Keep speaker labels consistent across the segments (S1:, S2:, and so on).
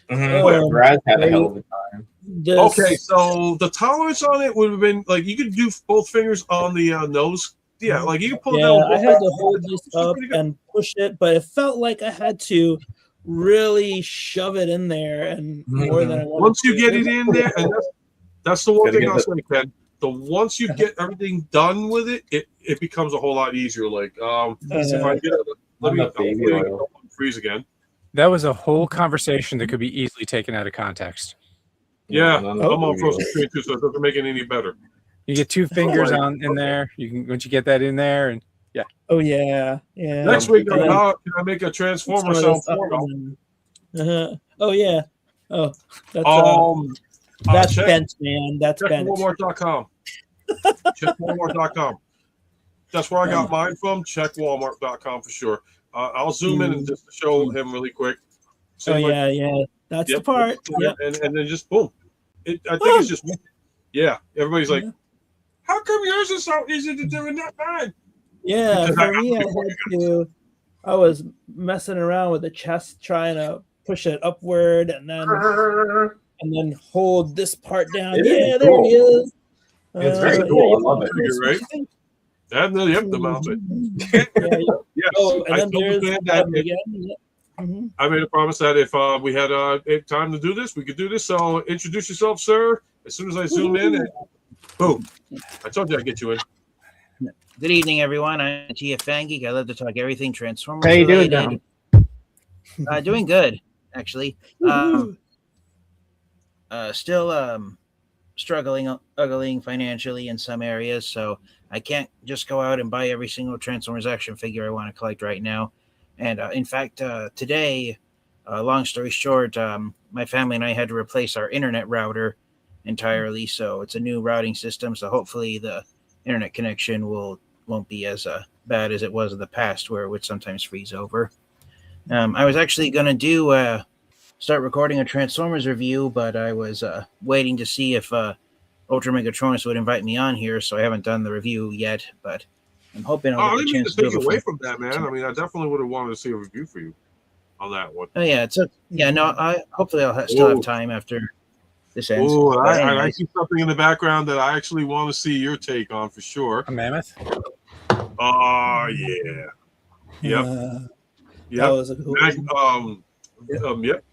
S1: time.
S2: Brad had a hell of a time.
S3: Okay, so the tolerance on it would have been like you could do both fingers on the nose. Yeah, like you can pull it down.
S1: I had to hold this up and push it, but it felt like I had to really shove it in there and more than I wanted.
S3: Once you get it in there, and that's the one thing I'll say, Ken. Once you get everything done with it, it becomes a whole lot easier. Like, if I get let me freeze again.
S4: That was a whole conversation that could be easily taken out of context.
S3: Yeah, I'm on frozen screen too, so it doesn't make it any better.
S4: You get two fingers in there. You can once you get that in there, and yeah.
S1: Oh yeah.
S3: Next week, can I make a Transformer sound for you?
S1: Oh yeah. Oh, that's bent, man. That's bent.
S3: Check Walmart.com. That's where I got mine from. Check Walmart.com for sure. I'll zoom in and just show him really quick.
S1: Yeah. That's the part.
S3: Yeah, and then just boom. I think it's just everybody's like, how come yours is so easy to do and not mine?
S1: Yeah, for me, I was messing around with the chest, trying to push it upward, and then hold this part down. There he is.
S2: It's very cool. I love it.
S3: You're right. And then the mountain.
S1: And then there's
S3: I made a promise that if we had time to do this, we could do this. So introduce yourself, sir. As soon as I zoom in, and boom. I told you I'd get you in.
S5: Good evening, everyone. I'm GF Fangeek. I love to talk everything Transformers.
S2: How you doing, John?
S5: Doing good, actually. Still struggling financially in some areas, so I can't just go out and buy every single Transformers action figure I want to collect right now. And in fact, today, long story short, my family and I had to replace our internet router entirely. So it's a new routing system. So hopefully the internet connection won't be as bad as it was in the past, where it would sometimes freeze over. I was actually going to start recording a Transformers review, but I was waiting to see if Ultra Megatronus would invite me on here. So I haven't done the review yet, but I'm hoping I'll get the chance to do it.
S3: Take away from that, man. I mean, I definitely would have wanted to see a review for you on that one.
S5: Oh yeah, hopefully I'll still have time after this ends.
S3: Oh, I see something in the background that I actually want to see your take on for sure.
S4: A mammoth.
S3: Oh yeah. Yep.
S1: That was a cool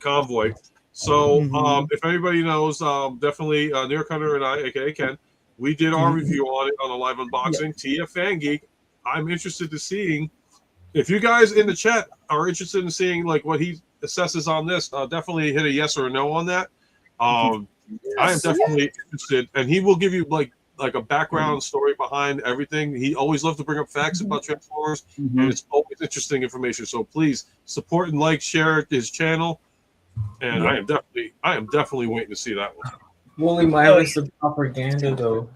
S3: Convoy. So if anybody knows, definitely New York Hunter and I, aka Ken, we did our review on it on a live unboxing. TF Fan Geek. I'm interested to seeing if you guys in the chat are interested in seeing like what he assesses on this. Definitely hit a yes or a no on that. I am definitely interested, and he will give you like a background story behind everything. He always loves to bring up facts about Transformers, and it's always interesting information. So please support and share his channel. And I am definitely waiting to see that one.
S2: Holy Myra's the propaganda, though.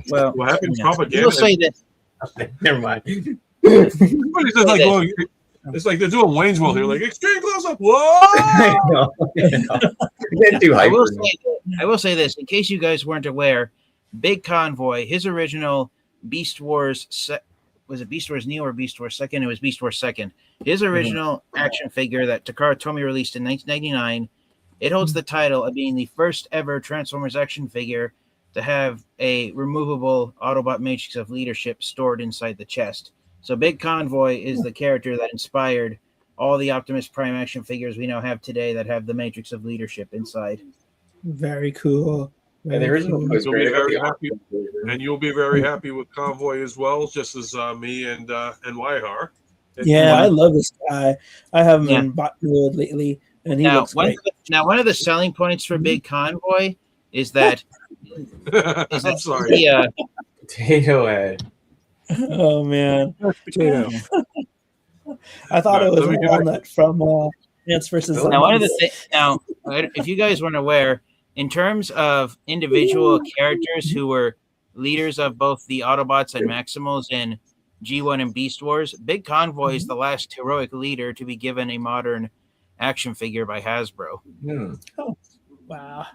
S5: Well,
S3: what happened? Propaganda.
S5: You'll say that.
S2: Never mind.
S3: It's like they're doing Wayne's World here, like extreme close up. Whoa!
S2: I know.
S5: I will say this, in case you guys weren't aware, Big Convoy, his original Beast Wars, was it Beast Wars Neo or Beast Wars Second? It was Beast Wars Second. His original action figure that Takara Tomy released in 1999, it holds the title of being the first ever Transformers action figure to have a removable Autobot matrix of leadership stored inside the chest. So Big Convoy is the character that inspired all the Optimus Prime action figures we now have today that have the matrix of leadership inside.
S1: Very cool.
S2: The original was
S3: great. And you'll be very happy with Convoy as well, just as me and Wyhar.
S1: Yeah, I love this guy. I have him in bot mode lately, and he looks great.
S5: One of the selling points for Big Convoy is that.
S3: I'm sorry.
S2: Potato Head.
S1: Oh man,
S4: Potato.
S1: I thought it was Walnut from Ants vs.
S5: Now, one of the things. Now, if you guys weren't aware, in terms of individual characters who were leaders of both the Autobots and Maximals in G1 and Beast Wars, Big Convoy is the last heroic leader to be given a modern action figure by Hasbro.
S1: Oh, wow.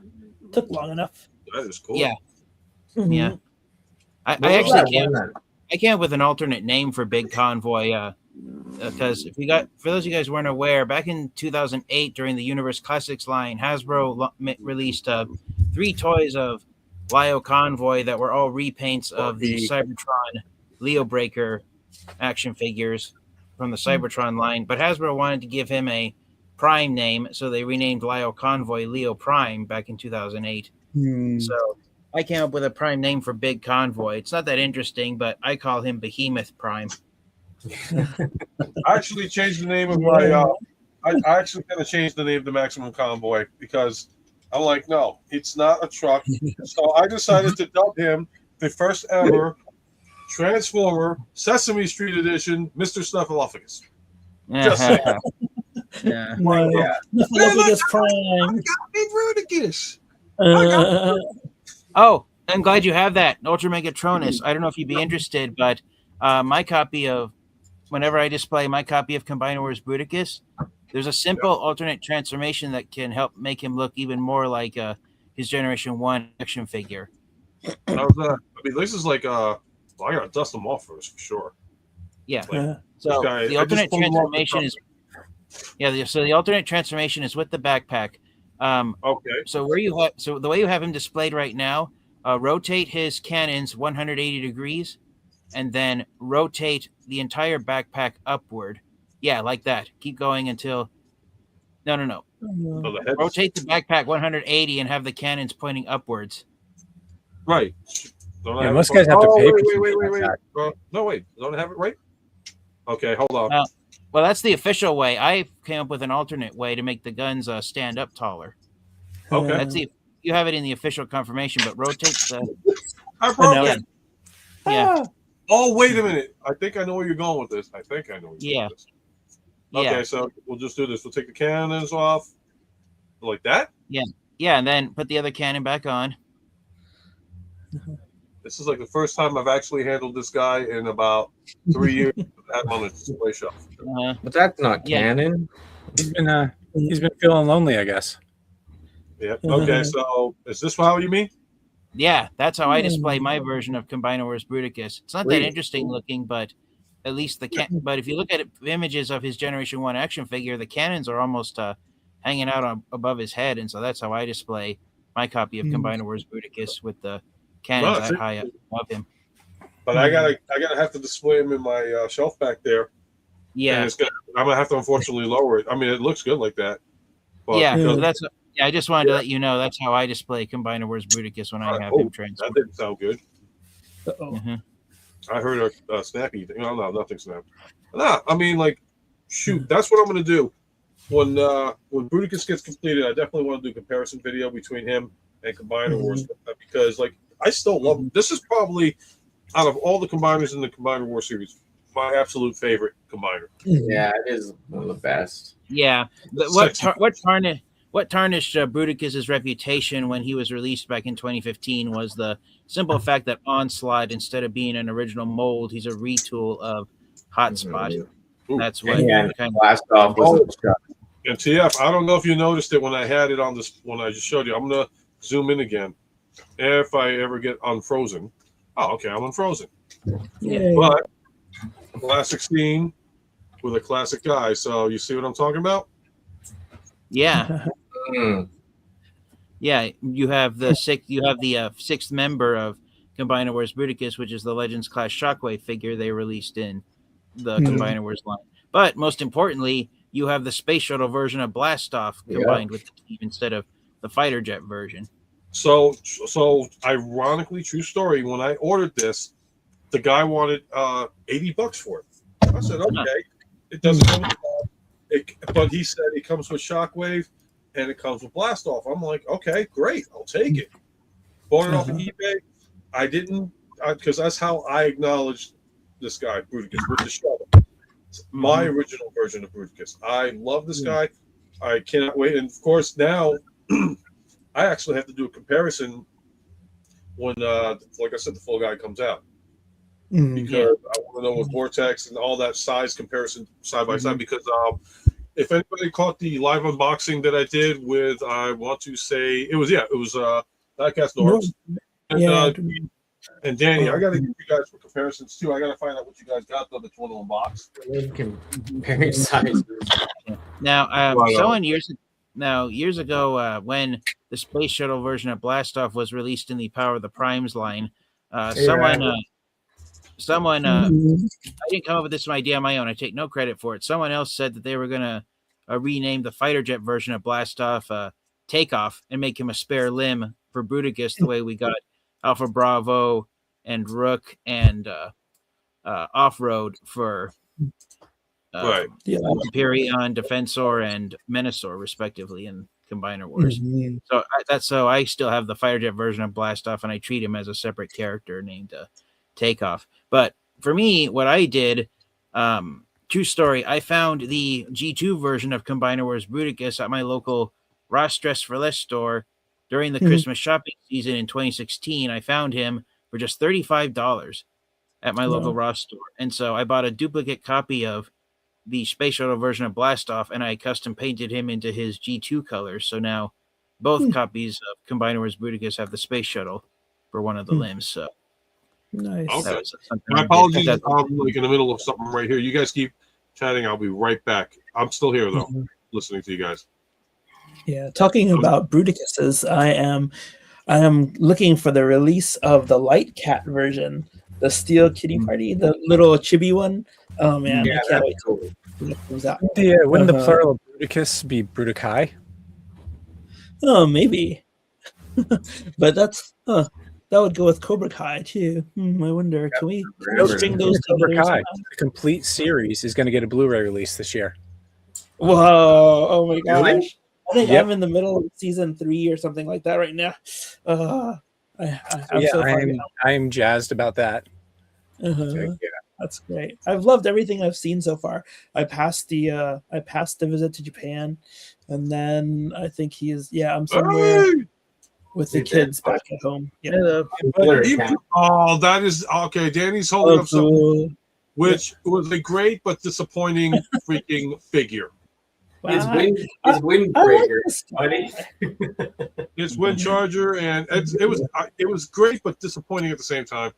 S1: Took long enough.
S3: That is cool.
S5: Yeah. Yeah. I actually can't with an alternate name for Big Convoy. Because for those of you guys who weren't aware, back in 2008 during the Universe Classics line, Hasbro released 3 toys of Lio Convoy that were all repaints of the Cybertron Leo Breaker action figures from the Cybertron line. But Hasbro wanted to give him a Prime name, so they renamed Lio Convoy Leo Prime back in 2008. So I came up with a Prime name for Big Convoy. It's not that interesting, but I call him Behemoth Prime.
S3: I actually changed the name of my. I actually kind of changed the name to Maximum Convoy because I'm like, no, it's not a truck. So I decided to dub him the first ever Transformer Sesame Street Edition, Mr. Snuffleupagus. Just saying.
S5: Yeah.
S1: Snuffleupagus Prime.
S5: Oh, I'm glad you have that Ultra Megatronus. I don't know if you'd be interested, but my copy of whenever I display my copy of Combiner Wars Bruticus, there's a simple alternate transformation that can help make him look even more like his Generation 1 action figure.
S3: How's that? I mean, this is like, well, I gotta dust them off first for sure.
S5: Yeah.
S3: Like,
S5: So
S3: guy,
S5: the alternate transformation is, so the alternate transformation is with the backpack.
S3: Okay.
S5: So the way you have him displayed right now, rotate his cannons 180 degrees, and then rotate the entire backpack upward. Yeah, like that. Keep going until. No.
S3: So the head
S5: Rotate the backpack 180 and have the cannons pointing upwards.
S3: right.
S4: Yeah, most guys have to pay for
S3: wait. No, wait. Don't I have it right? Okay, hold on.
S5: Well, that's the official way. I came up with an alternate way to make the guns stand up taller.
S3: Okay.
S5: That's you have it in the official confirmation, but rotate the.
S3: I broke it.
S5: Yeah.
S3: Oh, wait a minute. I think I know where you're going with this. With this. Okay,
S5: Yeah.
S3: so we'll just do this. We'll take the cannons off. Like that?
S5: Yeah, and then put the other cannon back on.
S3: This is like the first time I've actually handled this guy in about 3 years. I had him on a display shelf.
S2: But that's not
S5: Yeah.
S2: canon.
S4: He's been feeling lonely, I guess.
S3: Yep. Okay, so is this how you mean?
S5: Yeah, that's how I display my version of Combiner Wars Bruticus. It's not that interesting looking, but at least but if you look at images of his Generation 1 action figure, the cannons are almost hanging out above his head, and so that's how I display my copy of Combiner Wars Bruticus with the cannons that high up above him.
S3: But I gotta have to display him in my shelf back there.
S5: Yeah,
S3: I'm gonna have to unfortunately lower it. I mean, it looks good like that. But
S5: so I just wanted to let you know that's how I display Combiner Wars Bruticus when I have him transformed.
S3: That didn't sound good.
S5: Mm-hmm.
S3: I heard a snappy thing. No, nothing snapped. Nah, I mean, like, shoot, that's what I'm gonna do. When Bruticus gets completed, I definitely want to do a comparison video between him and Combiner Wars because, like, I still love him. This is probably out of all the combiners in the Combiner Wars series, my absolute favorite combiner.
S2: Yeah, it is one of the best.
S5: Yeah, but what tarnished Bruticus's reputation when he was released back in 2015 was the simple fact that Onslaught, instead of being an original mold, he's a retool of Hotspot. That's what kind of
S2: blast off was
S3: and TF, I don't know if you noticed it when I had it on this when I just showed you. I'm gonna zoom in again. If I ever get unfrozen. Oh, okay, I'm unfrozen.
S1: Yeah.
S3: But classic scene with a classic guy. So you see what I'm talking about?
S5: Yeah. Yeah, you have the sixth member of Combiner Wars Bruticus, which is the Legends class Shockwave figure they released in the Combiner Wars line. But most importantly, you have the space shuttle version of Blastoff combined with the team instead of the fighter jet version. So ironically, true story. When I ordered this, the guy wanted $80 for it. I said, okay, it doesn't come with but he said it comes with Shockwave and it comes with Blastoff. I'm like, okay, great, I'll take it. Bought it off of eBay. I didn't because that's how I acknowledged this guy, Bruticus, with the shuttle. My original version of Bruticus. I love this guy. I cannot wait. And of course, now I actually have to do a comparison when, like I said, the full guy comes out. Because I want to know what Vortex and all that size comparison side by side. Because if anybody caught the live unboxing that I did with, I want to say it was Diecast Norris. And
S3: And Danny, I got to give you guys for comparisons too. I got to find out what you guys got though. That's one of them box.
S2: Very sizes.
S5: Now,
S3: Right
S5: someone years ago, when the space shuttle version of Blastoff was released in the Power of the Primes line, someone, I didn't come up with this idea on my own. I take no credit for it. Someone else said that they were gonna rename the fighter jet version of Blastoff Takeoff and make him a spare limb for Bruticus, the way we got Alpha Bravo and Rook and Off-Road for
S3: Right.
S5: Hyperion, Defensor, and Menasor, respectively, in Combiner Wars. So I still have the fighter jet version of Blastoff, and I treat him as a separate character named Takeoff. But for me, what I did, true story, I found the G2 version of Combiner Wars Bruticus at my local Ross Dress for Less store during the Christmas shopping season in 2016. I found him for just $35 at my local Ross store. And so I bought a duplicate copy of the Space Shuttle version of Blastoff, and I custom painted him into his G2 colors. So now both copies of Combiner Wars Bruticus have the Space Shuttle for one of the limbs. So
S1: nice.
S3: Okay. My apologies. I'm like in the middle of something right here. You guys keep chatting. I'll be right back. I'm still here though, listening to you guys.
S1: Yeah, talking about Bruticuses, I am looking for the release of the Light Cat version, the Steel Kitty Party, the little chibi one. Oh man, I can't wait till it comes out.
S4: Wouldn't the plural of Bruticus be Bruticai?
S1: Oh, maybe. But that's that would go with Cobra Kai too. I wonder, can we string those
S4: Cobra
S1: together?
S4: Kai, the complete series, is going to get a Blu-ray release this year.
S1: Whoa! Oh my gosh!
S2: Really?
S1: I think I'm in the middle of season 3 or something like that right now.
S4: I'm jazzed about that.
S1: That's great. I've loved everything I've seen so far. I passed the visit to Japan, and then I think I'm somewhere with the kids back at home. Yeah.
S3: Oh, that is okay. Danny's holding up something, which was a great but disappointing freaking figure.
S2: Wow. His windbreaker, buddy.
S3: His wind charger, and it was great but disappointing at the same time.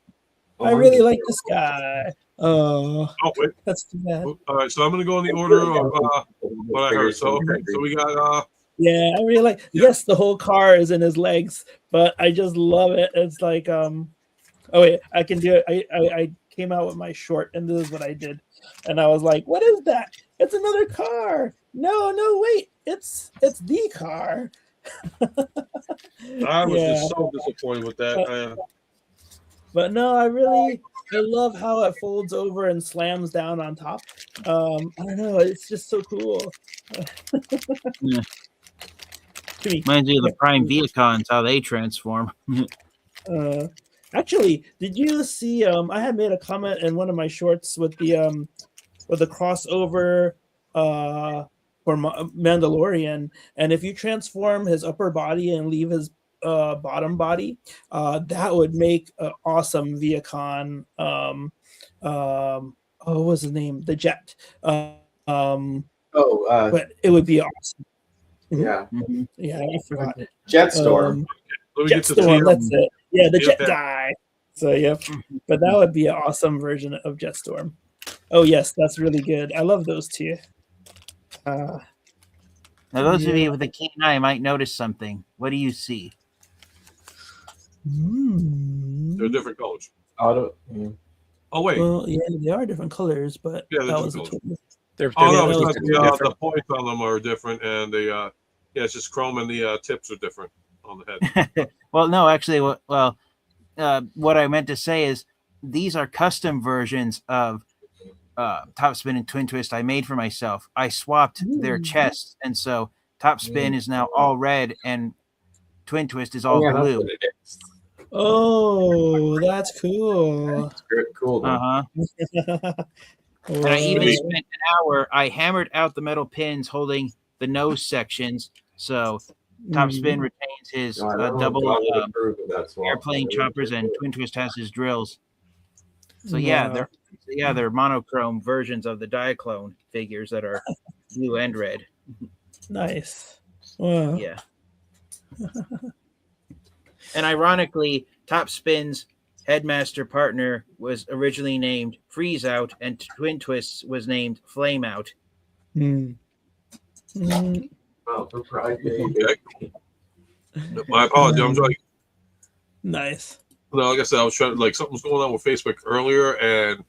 S1: I really like this guy. Oh
S3: wait,
S1: that's too bad.
S3: All right, so I'm gonna go in the order of what I heard. So we got
S1: yeah, I really like. Yes, the whole car is in his legs, but I just love it. It's like oh wait, I can do it. I came out with my short, and this is what I did, and I was like, what is that? It's another car. No, wait, it's the car.
S3: I was just so disappointed with that.
S1: But no, I love how it folds over and slams down on top. I don't know, it's just so cool.
S5: Reminds me of the Prime Viacons, how they transform.
S1: Actually, did you see? I had made a comment in one of my shorts with the crossover for Mandalorian, and if you transform his upper body and leave his bottom body, that would make an awesome Viacon. What was his name? The Jet. But it would be awesome.
S2: Yeah.
S1: Yeah, I forgot.
S2: Jetstorm.
S1: Jetstorm, that's it. Yeah, the Jet guy. So but that would be an awesome version of Jetstorm. Oh yes, that's really good. I love those two.
S5: Now, those of you with a keen eye might notice something. What do you see?
S3: They're different colors.
S2: Oh
S3: wait.
S1: Well, yeah, they are different colors, but
S3: yeah,
S1: that was
S3: the points on them are different, and it's just chrome, and the tips are different on the head.
S5: Well, no, actually, what I meant to say is these are custom versions of Topspin and Twin Twist I made for myself. I swapped their chests, and so Topspin is now all red, and Twin Twist is all blue.
S1: Oh, that's cool.
S2: That's cool.
S5: And I even spent an hour. I hammered out the metal pins holding the nose sections, so Topspin retains his double airplane choppers, and Twin Twist has his drills. So they're monochrome versions of the Diaclone figures that are blue and red.
S1: Nice. Wow.
S5: Yeah. And ironically, Topspin's Headmaster Partner was originally named Freeze Out, and Twin Twists was named Flame Out.
S1: Hmm. Mm.
S2: Oh, for pride,
S3: Okay. My apologies. I'm trying.
S1: Nice.
S3: No, like I said, I was trying. Like something was going on with Facebook earlier, and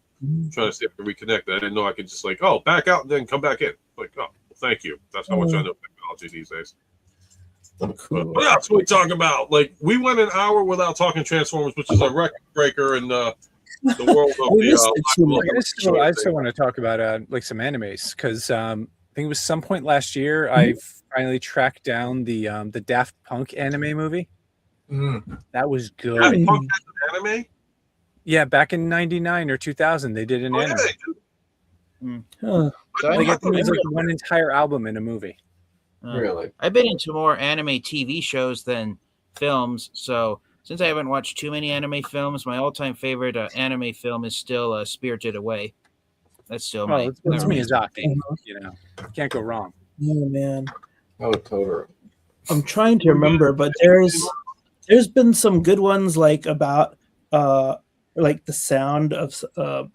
S3: trying to see if I could reconnect. I didn't know I could just like, oh, back out and then come back in. Like, oh, well, thank you. That's how much I know technology these days.
S1: Cool.
S3: What else we talk about? Like, we went an hour without talking Transformers, which is a record breaker in the world of the.
S4: I still want to talk about like some animes because I think it was some point last year I finally tracked down the Daft Punk anime movie. That was good.
S3: Daft Punk has an anime?
S4: Yeah, back in '99 or 2000, they did an anime.
S1: Huh.
S4: They got like one entire album in a movie.
S2: Really?
S5: I've been into more anime TV shows than films, so since I haven't watched too many anime films, my all-time favorite anime film is still Spirited Away. That's still my.
S4: It's Miyazaki. You know, can't go wrong.
S1: Oh man.
S2: Oh, Totoro.
S1: I'm trying to remember, but there's been some good ones like about like the sound of a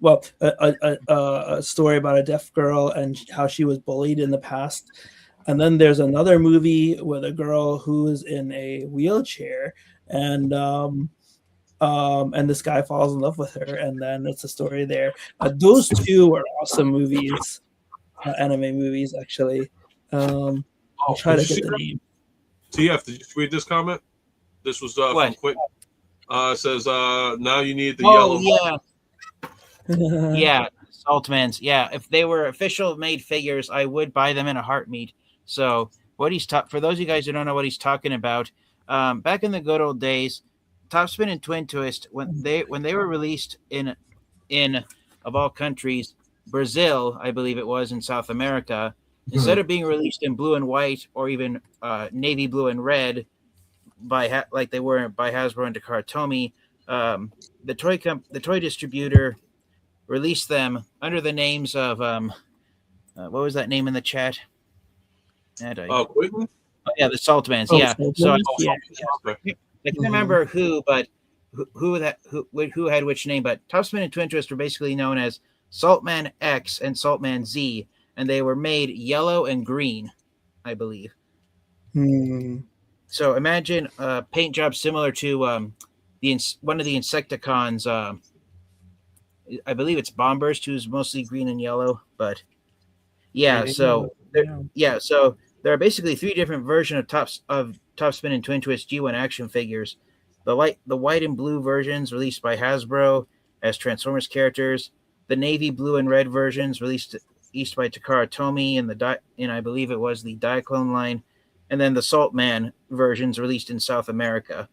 S1: story about a deaf girl and how she was bullied in the past. And then there's another movie with a girl who is in a wheelchair, and this guy falls in love with her, and then it's a story there. Those two are awesome movies, anime movies actually. I'll try to get the name.
S3: TF, did you read this comment? This was from Quentin. It says, now you need the yellow.
S5: Yeah. Yeah, Saltmans. Yeah, if they were official made figures, I would buy them in a heartbeat. So what for those of you guys who don't know what he's talking about, back in the good old days, Topspin and Twin Twist, when they were released in of all countries, Brazil, I believe it was, in South America, instead of being released in blue and white or even navy blue and red like they were by Hasbro and Takara Tomy, the toy distributor released them under the names of what was that name in the chat?
S3: Quentin?
S5: Oh, yeah, the Saltmans. Yeah. So I can't remember who, but who had which name. But Topspin and Twin Twist were basically known as Saltman X and Saltman Z, and they were made yellow and green, I believe. So imagine a paint job similar to one of the Insecticons. I believe it's Bombburst, who's mostly green and yellow. But yeah, so there are basically three different versions of Topspin and Twin Twist G1 action figures. The white and blue versions released by Hasbro as Transformers characters. The navy blue and red versions released by Takara Tomy and I believe it was the Diaclone line. And then the Saltman versions released in South America.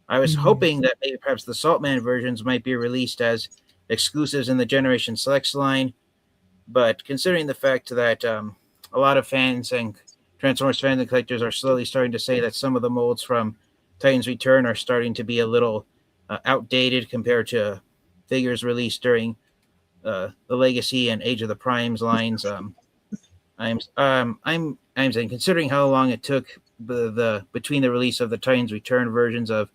S5: I was hoping that maybe perhaps the Saltman versions might be released as exclusives in the Generation Selects line. But considering the fact that a lot of fans and Transformers fans and collectors are slowly starting to say that some of the molds from Titan's Return are starting to be a little outdated compared to figures released during the Legacy and Age of the Primes lines. I'm saying, considering how long it took between the release of the Titan's Return versions of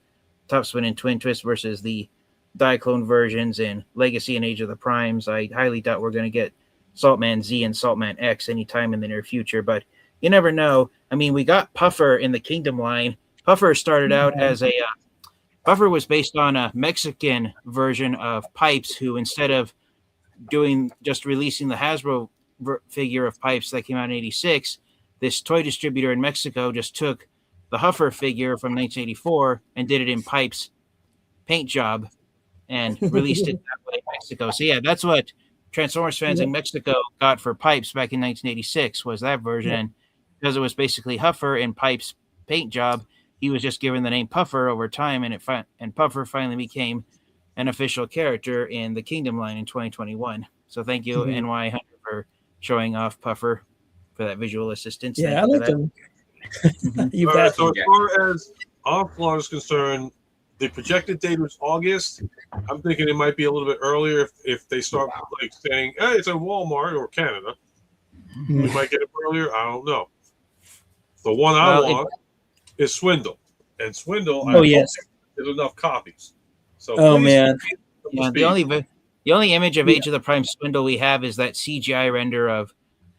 S5: Topspin and Twin Twist versus the Diaclone versions in Legacy and Age of the Primes, I highly doubt we're going to get Saltman Z and Saltman X anytime in the near future. But you never know. I mean, we got Puffer in the Kingdom line. Puffer started out as Puffer was based on a Mexican version of Pipes, who instead of just releasing the Hasbro figure of Pipes that came out in '86, this toy distributor in Mexico just took the Huffer figure from 1984 and did it in Pipes paint job and released it that way in Mexico. So yeah, that's what Transformers fans in Mexico got for Pipes back in 1986 was that version. And because it was basically Huffer in Pipes paint job, he was just given the name Puffer over time, and Puffer finally became an official character in the Kingdom line in 2021. So thank you, NY Hunter, for showing off Puffer for that visual assistance.
S1: Yeah, I like them.
S3: You bet. So as far as Onslaught is concerned, the projected date was August. I'm thinking it might be a little bit earlier if they start like saying, "Hey, it's at Walmart or Canada." We might get it earlier. I don't know. The one I want is Swindle, and Swindle. There's enough copies. So
S1: Oh
S3: please
S1: man,
S3: keep up to
S5: Yeah,
S3: speed.
S5: the only image of Age of the Prime Swindle we have is that CGI render of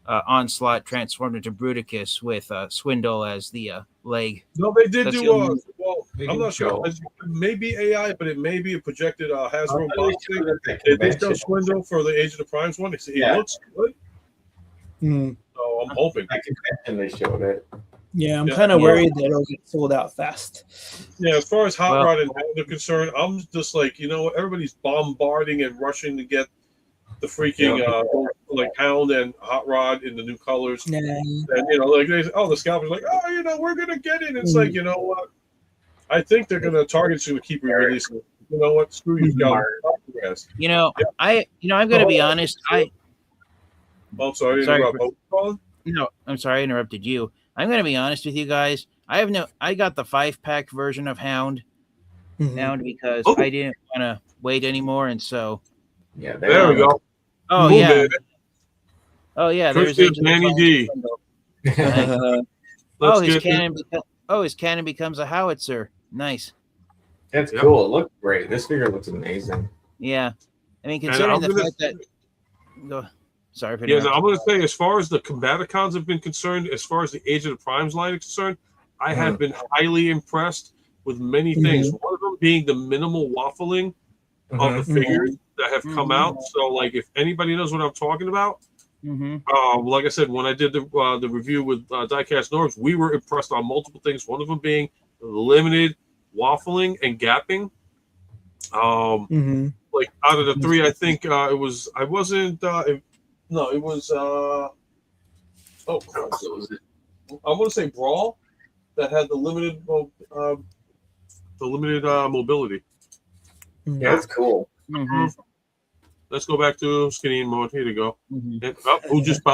S5: Onslaught transformed into Bruticus with Swindle as the leg.
S3: No, they did
S5: That's
S3: do
S5: the only-
S3: well,
S2: They
S3: I'm
S2: did
S3: not sure.
S2: show.
S3: It may be AI, but it may be a projected Hasbro
S2: They
S3: box
S2: showed
S3: thing.
S2: at that
S3: They did show
S2: convention.
S3: Swindle for the Age of the Primes one. It
S2: Yeah.
S3: looks good,
S1: Hmm.
S3: so I'm hoping.
S2: That convention they showed it.
S1: Yeah, I'm
S3: Yeah.
S1: kind of
S5: Yeah.
S1: worried that it'll get sold out fast.
S3: Yeah, as far as Hot
S5: Well-
S3: Rod and Hound are concerned, I'm just like, you know what? Everybody's bombarding and rushing to get the freaking like Hound and Hot Rod in the new colors.
S1: Nah.
S3: And you know, like the scalpers like, oh, you know, we're gonna get it. It's like, you know what? I think they're gonna Target's gonna keep re-releasing. You know what? Screw you, Scout.
S5: You know,
S3: Yeah.
S5: I'm going to be honest.
S3: Oh, I'm sorry to
S5: Sorry
S3: interrupt.
S5: for-
S3: Oh, Colin?
S5: No, I'm sorry I interrupted you. I'm going to be honest with you guys. I got the 5-pack version of Hound
S1: Mhm.
S5: because
S3: Oh.
S5: I didn't want to wait anymore, and so
S2: Yeah,
S3: There we go.
S5: oh
S3: Move
S5: yeah,
S3: it.
S5: there's
S3: Christian
S5: Age of the
S3: Manny
S5: Prime
S3: D.
S5: Swindle.
S3: Let's
S5: His
S3: get
S5: cannon. His cannon becomes a howitzer. Nice.
S2: That's
S3: Yep.
S2: cool. It looked great. This figure looks amazing.
S5: Yeah, I mean,
S3: And
S5: considering
S3: I'm
S5: the
S3: gonna-
S5: fact that. Go, sorry for
S3: Yeah,
S5: interrupting.
S3: I'm going to say, as far as the Combaticons have been concerned, as far as the Age of the Primes line is concerned, I have been highly impressed with many things. One of them being the minimal waffling of the figures that have come out. So, like, if anybody knows what I'm talking about, like I said, when I did the review with Diecast Norbs, we were impressed on multiple things. One of them being limited waffling and gapping.
S1: Mhm.
S3: Like out of the three, I think it was. I wasn't. No, it was. Oh, Christ. I want to say Brawl that had the limited mobility.
S2: Yeah, that's cool.
S3: Let's go back to skinny mode. Here to go.
S5: Mhm.
S3: And,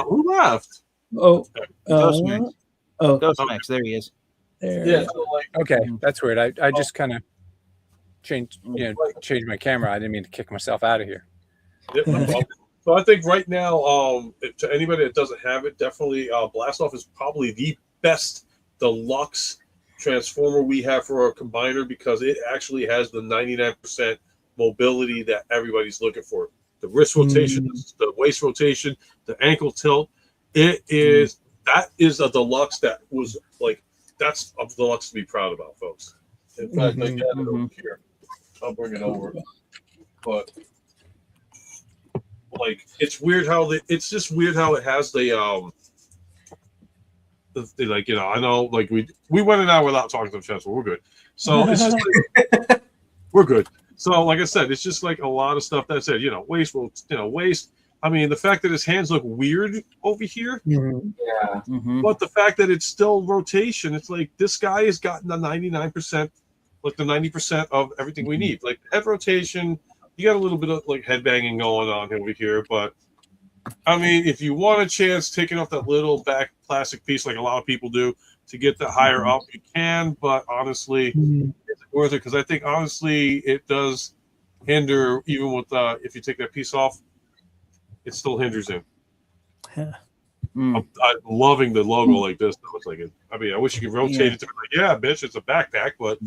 S3: who left?
S1: Oh,
S5: Ghost Max.
S1: oh,
S5: Ghost Max, there he is.
S1: there.
S3: Yeah. So like,
S4: Okay, that's weird. I just kind of changed my camera. I didn't mean to kick myself out of here.
S3: no problem. So I think right now, to anybody that doesn't have it, definitely Blastoff is probably the best deluxe transformer we have for our combiner because it actually has the 99% mobility that everybody's looking for. The wrist rotation, the waist rotation, the ankle tilt. That is a deluxe that was like, that's a deluxe to be proud about, folks. In fact, I got it over here. I'll bring it over. But like, it's weird how it's just weird how it has the like, you know, I know like we went in out without talking to the chancellor. We're good. So it's just like, we're good. So like I said, it's just like a lot of stuff that said, you know, waist. I mean, the fact that his hands look weird over here,
S2: Yeah.
S3: but the fact that it's still rotation, it's like this guy has gotten the 99%, like the 90% of everything we need. Like head rotation, you got a little bit of like head banging going on over here, but I mean, if you want a chance taking off that little back plastic piece, like a lot of people do, to get the higher up, you can. But honestly, it's worth it because I think honestly it does hinder even with if you take that piece off, it still hinders him. I'm loving the logo like this. It's like, I mean, I wish you could rotate it to be like, yeah, bitch, it's a backpack, but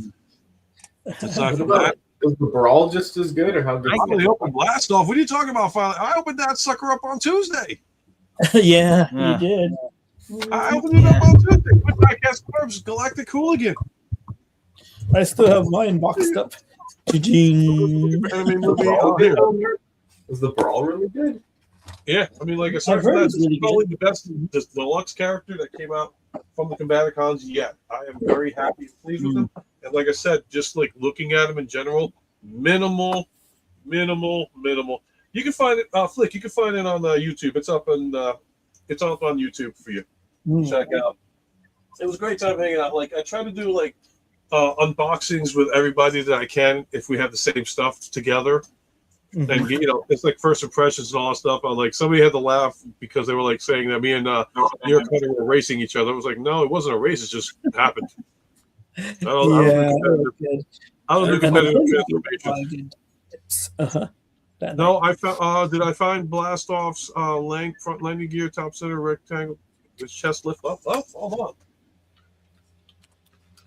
S3: aside from that.
S2: Is the Brawl just as good, or how good?
S3: I only opened Blastoff. What are you talking about? Finally, I opened that sucker up on Tuesday.
S1: Yeah,
S5: Yeah.
S1: you did.
S3: I opened it up on Tuesday. With Diecast Norbs, Galactic Hooligan.
S1: I still have mine boxed up. Ching.
S3: Anime
S2: The
S3: movie
S2: Brawl
S3: out here.
S2: good? Was the Brawl really good?
S3: Yeah, I mean, like aside
S1: I've
S3: from
S1: heard
S3: that,
S1: it's
S3: this is
S1: really
S3: probably the best deluxe character that came out from the Combaticons yet. I am very happy and pleased with him. And like I said, just like looking at him in general, minimal. You can find it, Flick. You can find it on YouTube. It's up on YouTube for you. Check out. It was a great time hanging out. Like I try to do like unboxings with everybody that I can if we have the same stuff together. And you know, it's like first impressions and all that stuff. I like somebody had to laugh because they were like saying that me and New York Hunter were racing each other. I was like, no, it wasn't a race. It just happened. I don't do competitive transformations. No, I found. Did I find Blastoff's front landing gear, top center rectangle, his chest lift up? Oh, hold on.